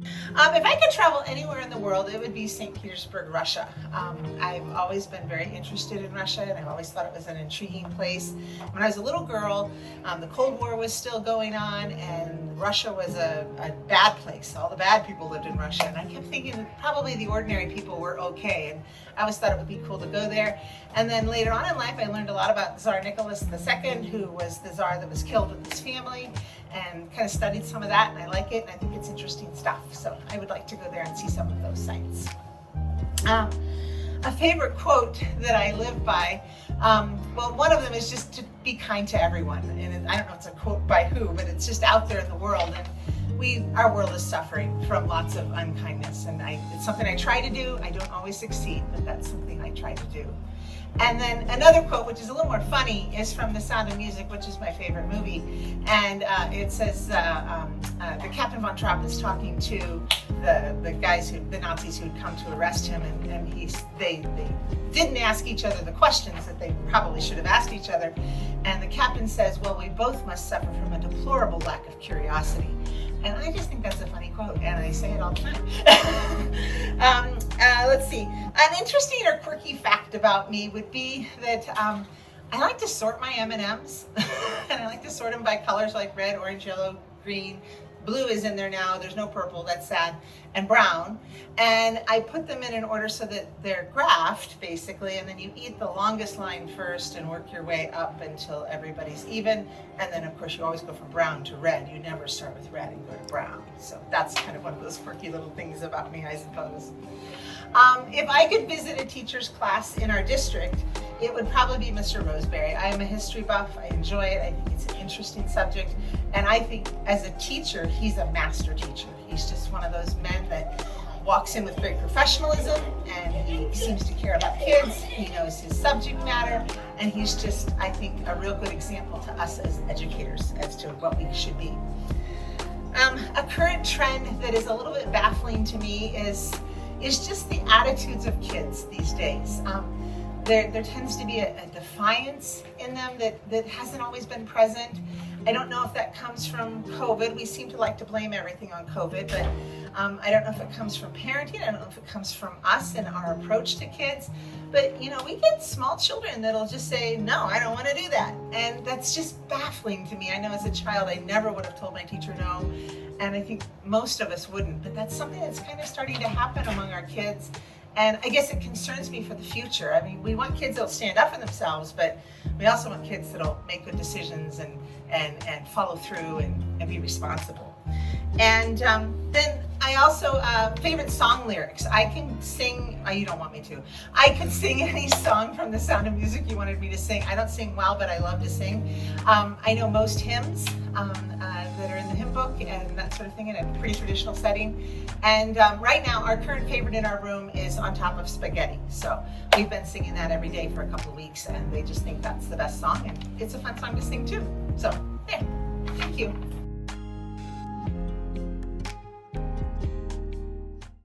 If I could travel anywhere in the world, it would be St. Petersburg, Russia. I've always been very interested in Russia, and I've always thought it was an intriguing place. When I was a little girl, the Cold War was still going on, and Russia was a bad place. All the bad people lived in Russia, and I kept thinking that probably the ordinary people were okay, and I always thought it would be cool to go there. And then later on in life, I learned a lot about Tsar Nicholas II, who was the Tsar that was killed with his family, and kind of studied some of that, and I like it, and I think it's interesting stuff. So I would like to go there and see some of those sites. A favorite quote that I live by, well, one of them is just to be kind to everyone. And I don't know if it's a quote by who, but it's just out there in the world. And our world is suffering from lots of unkindness. And it's something I try to do. I don't always succeed, but that's something I try to do. And then another quote, which is a little more funny, is from The Sound of Music, which is my favorite movie. And it says, the Captain von Trapp is talking to the guys, the Nazis who'd come to arrest him, and they didn't ask each other the questions that they probably should have asked each other. And the captain says, well, we both must suffer from a deplorable lack of curiosity. And I just think that's a funny quote, and I say it all the time. Let's see. An interesting or quirky fact about me would be that I like to sort my M&Ms, and I like to sort them by colors like red, orange, yellow, green. Blue is in there now, there's no purple, that's sad, and brown. And I put them in an order so that they're graphed, basically, and then you eat the longest line first and work your way up until everybody's even. And then, of course, you always go from brown to red. You never start with red and go to brown. So that's kind of one of those quirky little things about me, I suppose. If I could visit a teacher's class in our district, it would probably be Mr. Roseberry. I am a history buff. I enjoy it. I think it's an interesting subject. And I think as a teacher, he's a master teacher. He's just one of those men that walks in with great professionalism, and he seems to care about kids. He knows his subject matter, and he's just, I think, a real good example to us as educators as to what we should be. A current trend that is a little bit baffling to me is just the attitudes of kids these days. There tends to be a defiance in them that hasn't always been present. I don't know if that comes from COVID. We seem to like to blame everything on COVID, but I don't know if it comes from parenting. I don't know if it comes from us and our approach to kids. But, you know, we get small children that'll just say, no, I don't want to do that. And that's just baffling to me. I know as a child, I never would have told my teacher no. And I think most of us wouldn't. But that's something that's kind of starting to happen among our kids. And I guess it concerns me for the future. I mean, we want kids that'll stand up for themselves, but we also want kids that'll make good decisions and follow through and be responsible. And then I also, favorite song lyrics. I can sing, you don't want me to. I could sing any song from The Sound of Music you wanted me to sing. I don't sing well, but I love to sing. I know most hymns that are in the hymn book and that sort of thing in a pretty traditional setting. And right now, our current favorite in our room is On Top of Spaghetti. So we've been singing that every day for a couple of weeks, and they just think that's the best song, and it's a fun song to sing too. So, yeah, thank you.